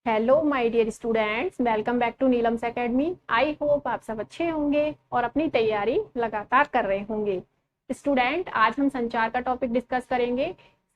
Hello my dear students, welcome back to Neelam's academy. I hope आप सब अच्छे होंगे और अपनी तैयारी लगातार कर रहे होंगे। स्टूडेंट, आज हम संचार का टॉपिक डिस्कस करेंगे।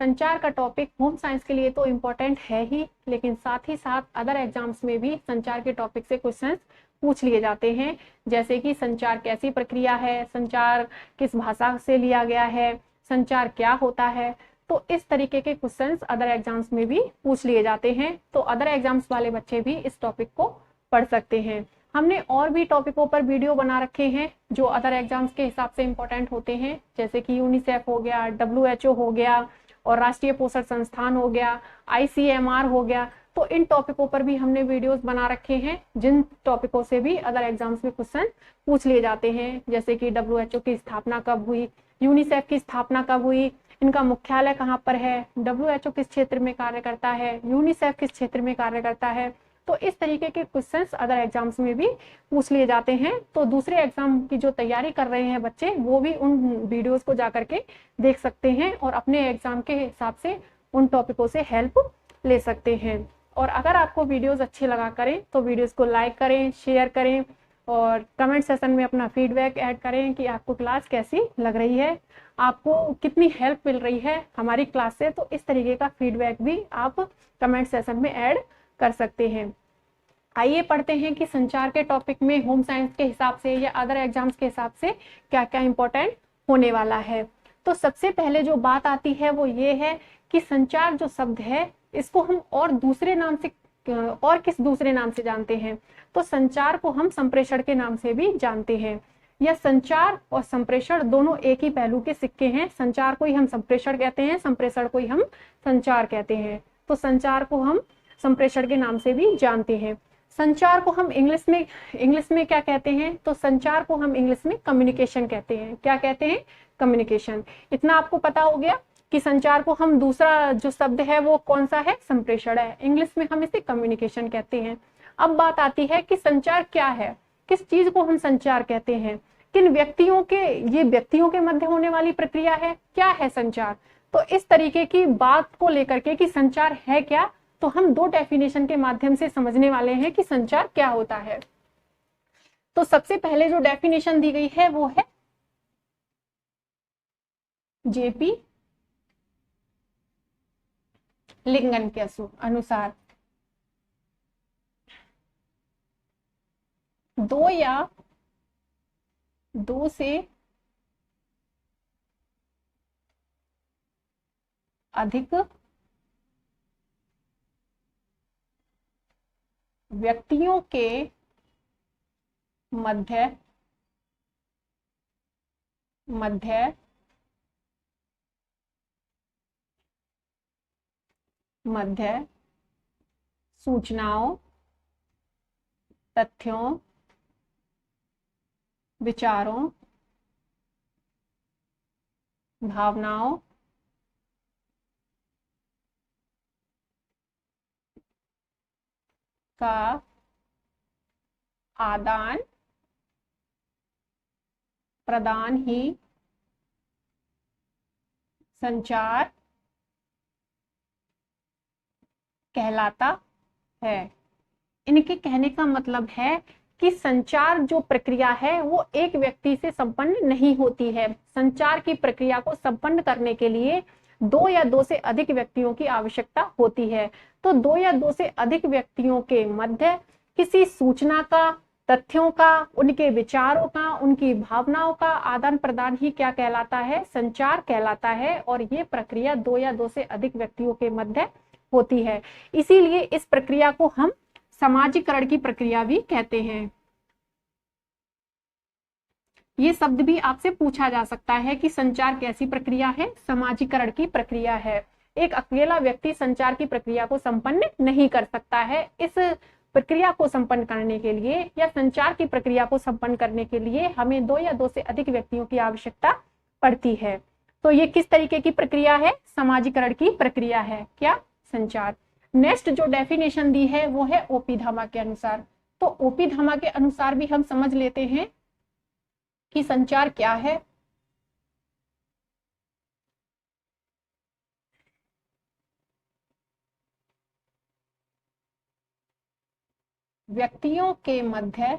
संचार का टॉपिक होम साइंस के लिए तो इम्पोर्टेंट है ही, लेकिन साथ ही साथ अदर एग्जाम्स में भी संचार के टॉपिक से क्वेश्चंस पूछ लिए जाते हैं। जैसे कि संचार कैसी प्रक्रिया है, संचार किस भाषा से लिया गया है, संचार क्या होता है। तो इस तरीके के क्वेश्चंस अदर एग्जाम्स में भी पूछ लिए जाते हैं, तो अदर एग्जाम्स वाले बच्चे भी इस टॉपिक को पढ़ सकते हैं। हमने और भी टॉपिकों पर वीडियो बना रखे हैं जो अदर एग्जाम्स के हिसाब से इम्पोर्टेंट होते हैं, जैसे कि यूनिसेफ हो गया, WHO हो गया और राष्ट्रीय पोषण संस्थान हो गया, ICMR हो गया। तो इन टॉपिकों पर भी हमने वीडियोस बना रखे हैं जिन टॉपिकों से भी अदर एग्जाम्स में क्वेश्चन पूछ लिए जाते हैं, जैसे कि WHO की स्थापना कब हुई, यूनिसेफ की स्थापना कब हुई, इनका मुख्यालय कहाँ पर है, WHO किस क्षेत्र में कार्य करता है, यूनिसेफ किस क्षेत्र में कार्य करता है। तो इस तरीके के क्वेश्चंस अदर एग्जाम्स में भी पूछ लिए जाते हैं। तो दूसरे एग्जाम की जो तैयारी कर रहे हैं बच्चे, वो भी उन वीडियोस को जाकर के देख सकते हैं और अपने एग्जाम के हिसाब से उन टॉपिकों से हेल्प ले सकते हैं। और अगर आपको वीडियोस अच्छे लगा करें तो वीडियोस को लाइक करें, शेयर करें और कमेंट सेशन में अपना फीडबैक ऐड करें कि आपको क्लास कैसी लग रही है, आपको कितनी हेल्प मिल रही है हमारी क्लास से। तो इस तरीके का फीडबैक भी आप कमेंट सेशन में ऐड कर सकते हैं। आइए पढ़ते हैं कि संचार के टॉपिक में होम साइंस के हिसाब से या अदर एग्जाम्स के हिसाब से क्या क्या इंपॉर्टेंट होने वाला है। तो सबसे पहले जो बात आती है वो ये है कि संचार जो शब्द है इसको हम और दूसरे नाम से और किस दूसरे नाम से जानते हैं। तो संचार को हम संप्रेषण के नाम से भी जानते हैं। यह संचार और संप्रेषण दोनों एक ही पहलू के सिक्के हैं। संचार को ही हम संप्रेषण कहते हैं, संप्रेषण को ही हम संचार कहते हैं। तो संचार को हम संप्रेषण के नाम से भी जानते हैं। संचार को हम इंग्लिश में क्या कहते हैं, तो संचार को हम इंग्लिश में कम्युनिकेशन कहते हैं। क्या कहते हैं? कम्युनिकेशन। इतना आपको पता हो गया कि संचार को हम दूसरा जो शब्द है वो कौन सा है, संप्रेषण है। इंग्लिश में हम इसे कम्युनिकेशन कहते हैं। अब बात आती है कि संचार क्या है, किस चीज को हम संचार कहते हैं, किन व्यक्तियों के, ये व्यक्तियों के मध्य होने वाली प्रक्रिया है, क्या है संचार। तो इस तरीके की बात को लेकर के कि संचार है क्या, तो हम दो डेफिनेशन के माध्यम से समझने वाले हैं कि संचार क्या होता है। तो सबसे पहले जो डेफिनेशन दी गई है वो है JP लिंगन के अनुसार दो या दो से अधिक व्यक्तियों के मध्य मध्य मध्य सूचनाओं, तथ्यों, विचारों, भावनाओं, का आदान प्रदान ही संचार कहलाता है। इनके कहने का मतलब है कि संचार जो प्रक्रिया है वो एक व्यक्ति से संपन्न नहीं होती है। संचार की प्रक्रिया को संपन्न करने के लिए दो या दो से अधिक व्यक्तियों की आवश्यकता होती है। तो दो या दो से अधिक व्यक्तियों के मध्य किसी सूचना का, तथ्यों का, उनके विचारों का, उनकी भावनाओं का आदान प्रदान ही क्या कहलाता है, संचार कहलाता है। और ये प्रक्रिया दो या दो से अधिक व्यक्तियों के मध्य होती है। इसीलिए इस प्रक्रिया को हम समाजीकरण की प्रक्रिया भी कहते हैं। ये शब्द भी आपसे पूछा जा सकता है कि संचार कैसी प्रक्रिया है, समाजीकरण की प्रक्रिया है। एक अकेला व्यक्ति संचार की प्रक्रिया को संपन्न नहीं कर सकता है। इस प्रक्रिया को संपन्न करने के लिए या संचार की प्रक्रिया को संपन्न करने के लिए हमें दो या दो से अधिक व्यक्तियों की आवश्यकता पड़ती है। तो ये किस तरीके की प्रक्रिया है, समाजीकरण की प्रक्रिया है क्या, संचार। नेक्स्ट जो डेफिनेशन दी है वो है ओपी धामा के अनुसार। तो ओपी धामा के अनुसार भी हम समझ लेते हैं कि संचार क्या है। व्यक्तियों के मध्य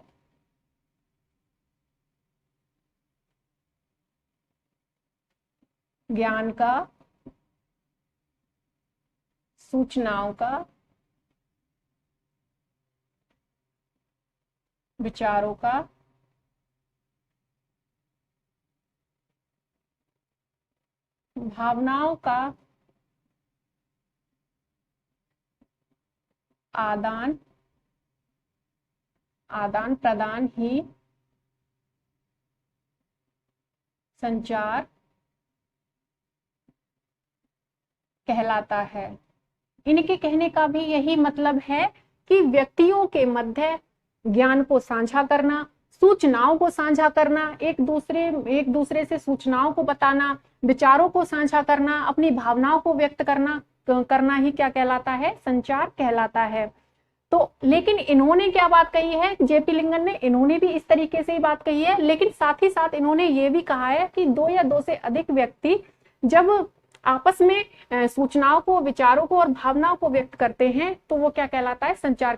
ज्ञान का, सूचनाओं का, विचारों का, भावनाओं का आदान प्रदान ही संचार कहलाता है। इनके कहने का भी यही मतलब है कि व्यक्तियों के मध्य ज्ञान को साझा करना, सूचनाओं को साझा करना, एक दूसरे से सूचनाओं को बताना, विचारों को साझा करना, अपनी भावनाओं को व्यक्त करना ही क्या कहलाता है? संचार कहलाता है। तो लेकिन इन्होंने क्या बात कही है, जेपी लिंगन ने, इन्होंने भी इस तरीके से ही बात कही है, लेकिन साथ ही साथ इन्होंने ये भी कहा है कि दो या दो से अधिक व्यक्ति जब आपस में सूचनाओं को, विचारों को और भावनाओं को व्यक्त करते हैं तो वो क्या कहलाता है? संचार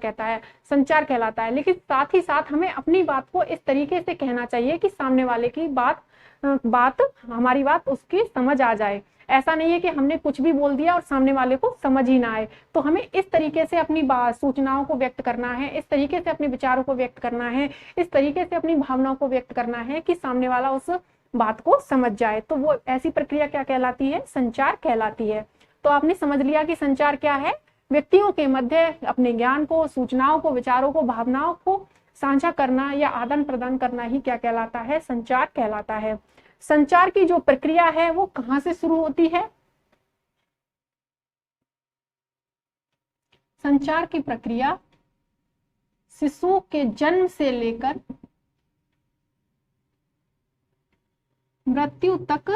कहलाता है। लेकिन साथ ही साथ हमें अपनी बात को इस तरीके से कहना चाहिए कि सामने वाले की हमारी बात उसकी समझ आ जाए। ऐसा नहीं है कि हमने कुछ भी बोल दिया और सामने वाले को समझ ही ना आए। तो हमें इस तरीके से अपनी सूचनाओं को व्यक्त करना है, इस तरीके से अपने विचारों को व्यक्त करना है, इस तरीके से अपनी भावनाओं को व्यक्त करना है कि सामने वाला उस बात को समझ जाए। तो वो ऐसी प्रक्रिया क्या कहलाती है? संचार कहलाती है। तो आपने समझ लिया कि संचार क्या है? व्यक्तियों के मध्य अपने ज्ञान को, सूचनाओं को, विचारों को, भावनाओं को साझा करना या आदान प्रदान करना ही क्या कहलाता है? संचार कहलाता है। संचार की जो प्रक्रिया है वो कहां से शुरू होती है? संचार की प्रक्रिया शिशु के जन्म से लेकर मृत्यु तक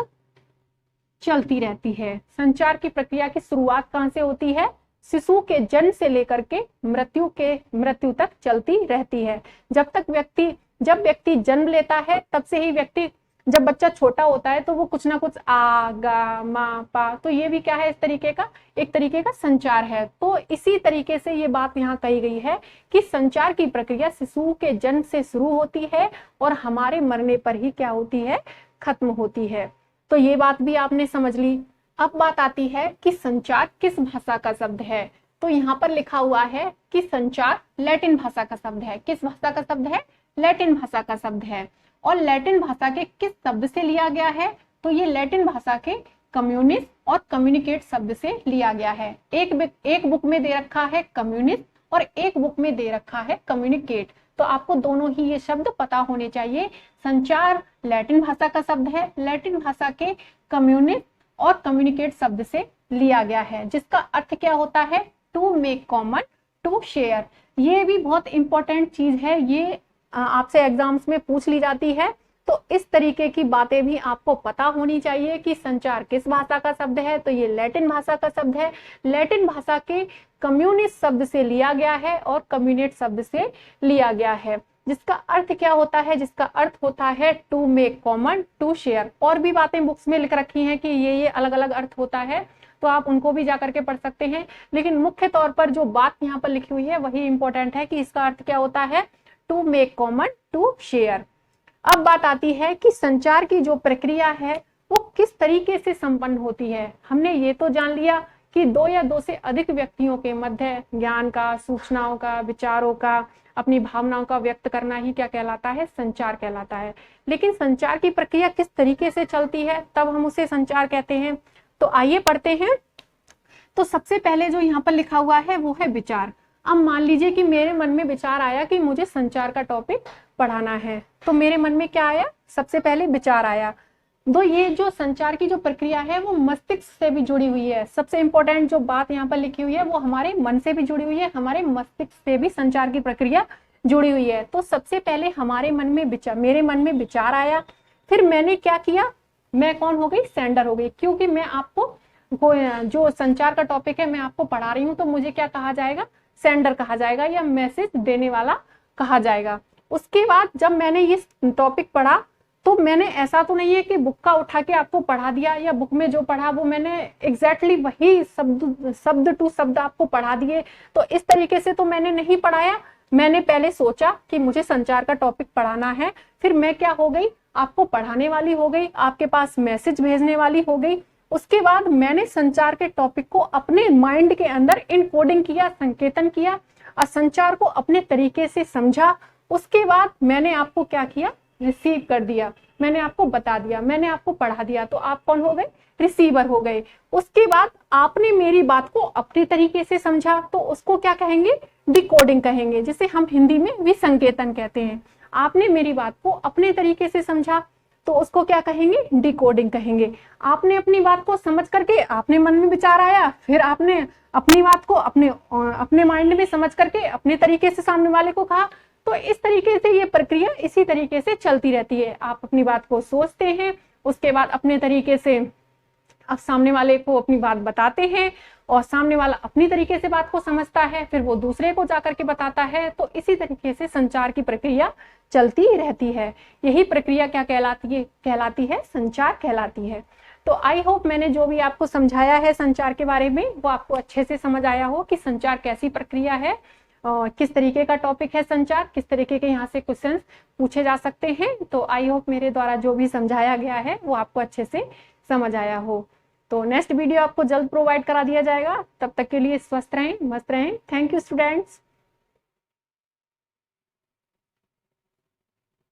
चलती रहती है। संचार की प्रक्रिया की शुरुआत कहां से होती है? शिशु के जन्म से लेकर के मृत्यु तक चलती रहती है। जब व्यक्ति जन्म लेता है तब से ही जब बच्चा छोटा होता है तो वो कुछ ना कुछ आ, गा, मा, पा, तो ये भी क्या है? एक तरीके का संचार है। तो इसी तरीके से ये बात यहाँ कही गई है कि संचार की प्रक्रिया शिशु के जन्म से शुरू होती है और हमारे मरने पर ही क्या होती है? खत्म होती है। तो ये बात भी आपने समझ ली। अब बात आती है कि संचार किस भाषा का शब्द है। तो यहाँ पर लिखा हुआ है कि संचार लैटिन भाषा का शब्द है। किस भाषा का शब्द है? लैटिन भाषा का शब्द है। और लैटिन भाषा के किस शब्द से लिया गया है? तो ये लैटिन भाषा के कम्युनिस्ट और कम्युनिकेट शब्द से लिया गया है। एक बुक में दे रखा है कम्युनिस्ट और एक बुक में दे रखा है कम्युनिकेट। तो आपको दोनों ही ये शब्द पता होने चाहिए। संचार लैटिन भाषा का शब्द है, लैटिन भाषा के कम्युनिस्ट और कम्युनिकेट शब्द से लिया गया है, जिसका अर्थ क्या होता है? To make common, to share. ये भी बहुत इंपॉर्टेंट चीज है, ये आपसे एग्जाम्स में पूछ ली जाती है। तो इस तरीके की बातें भी आपको पता होनी चाहिए कि संचार किस भाषा का शब्द है। तो ये लैटिन भाषा का शब्द है, लैटिन भाषा के कम्युनिस्ट शब्द से लिया गया है और कम्युनिट शब्द से लिया गया है, जिसका अर्थ क्या होता है? जिसका अर्थ होता है to make common, to share. और भी बातें बुक्स में लिख रखी हैं कि ये अलग अलग अर्थ होता है, तो आप उनको भी जाकर के पढ़ सकते हैं। लेकिन मुख्य तौर पर जो बात यहाँ पर लिखी हुई है वही इंपॉर्टेंट है कि इसका अर्थ क्या होता है? To make common, to share. अब बात आती है कि संचार की जो प्रक्रिया है वो किस तरीके से संपन्न होती है। हमने ये तो जान लिया कि दो या दो से अधिक व्यक्तियों के मध्य ज्ञान का, सूचनाओं का, विचारों का, अपनी भावनाओं का व्यक्त करना ही क्या कहलाता है? संचार कहलाता है। लेकिन संचार की प्रक्रिया किस तरीके से चलती है तब हम उसे संचार कहते हैं। तो आइए पढ़ते हैं। तो सबसे पहले जो यहाँ पर लिखा हुआ है वो है विचार। अब मान लीजिए कि मेरे मन में विचार आया कि मुझे संचार का टॉपिक पढ़ाना है, तो मेरे मन में क्या आया? सबसे पहले विचार आया। तो ये जो संचार की जो प्रक्रिया है वो मस्तिष्क से भी जुड़ी हुई है। सबसे इंपॉर्टेंट जो बात यहाँ पर लिखी हुई है वो हमारे मन से भी जुड़ी हुई है, हमारे मस्तिष्क से भी संचार की प्रक्रिया जुड़ी हुई है। तो सबसे पहले मेरे मन में विचार आया, फिर मैंने क्या किया? मैं कौन हो गई? सेंडर हो गई, क्योंकि मैं आपको जो संचार का टॉपिक है मैं आपको पढ़ा रही हूँ, तो मुझे क्या कहा जाएगा? सेंडर कहा जाएगा या मैसेज देने वाला कहा जाएगा। उसके बाद जब मैंने ये टॉपिक पढ़ा तो मैंने ऐसा तो नहीं है कि बुक का उठा के आपको पढ़ा दिया या बुक में जो पढ़ा वो मैंने एग्जैक्टली वही शब्द टू शब्द आपको पढ़ा दिए। तो इस तरीके से तो मैंने नहीं पढ़ाया। मैंने पहले सोचा कि मुझे संचार का टॉपिक पढ़ाना है, फिर मैं क्या हो गई, आपको पढ़ाने वाली हो गई, आपके पास मैसेज भेजने वाली हो गई। उसके बाद मैंने संचार के टॉपिक को अपने माइंड के अंदर इनकोडिंग किया, संकेतन किया और संचार को अपने तरीके से समझा। उसके बाद मैंने आपको क्या किया, रिसीव कर दिया, मैंने आपको बता दिया, मैंने आपको पढ़ा दिया, तो आप कौन हो गए, रिसीवर हो गए। उसके बाद आपने मेरी बात को अपने तरीके से समझा, तो उसको क्या कहेंगे, डिकोडिंग कहेंगे, जिसे हम हिंदी में विसंकेतन कहते हैं। आपने मेरी बात को अपने तरीके से समझा तो उसको क्या कहेंगे, डिकोडिंग कहेंगे। आपने अपनी बात को समझ करके आपने मन में विचार आया, फिर आपने अपनी बात को अपने माइंड में समझ करके अपने तरीके से सामने वाले को कहा। तो इस तरीके से ये प्रक्रिया इसी तरीके से चलती रहती है। आप अपनी बात को सोचते हैं, उसके बाद अपने तरीके से आप सामने वाले को अपनी बात बताते हैं और सामने वाला अपनी तरीके से बात को समझता है, फिर वो दूसरे को जाकर के बताता है। तो इसी तरीके से संचार की प्रक्रिया चलती रहती है। यही प्रक्रिया क्या कहलाती है, संचार कहलाती है। तो आई होप मैंने जो भी आपको समझाया है संचार के बारे में वो आपको अच्छे से समझ आया हो कि संचार कैसी प्रक्रिया है, किस तरीके का टॉपिक है संचार, किस तरीके के यहाँ से क्वेश्चंस पूछे जा सकते हैं। तो आई होप मेरे द्वारा जो भी समझाया गया है वो आपको अच्छे से समझ आया हो। तो नेक्स्ट वीडियो आपको जल्द प्रोवाइड करा दिया जाएगा। तब तक के लिए स्वस्थ रहें, मस्त रहें। Thank you students.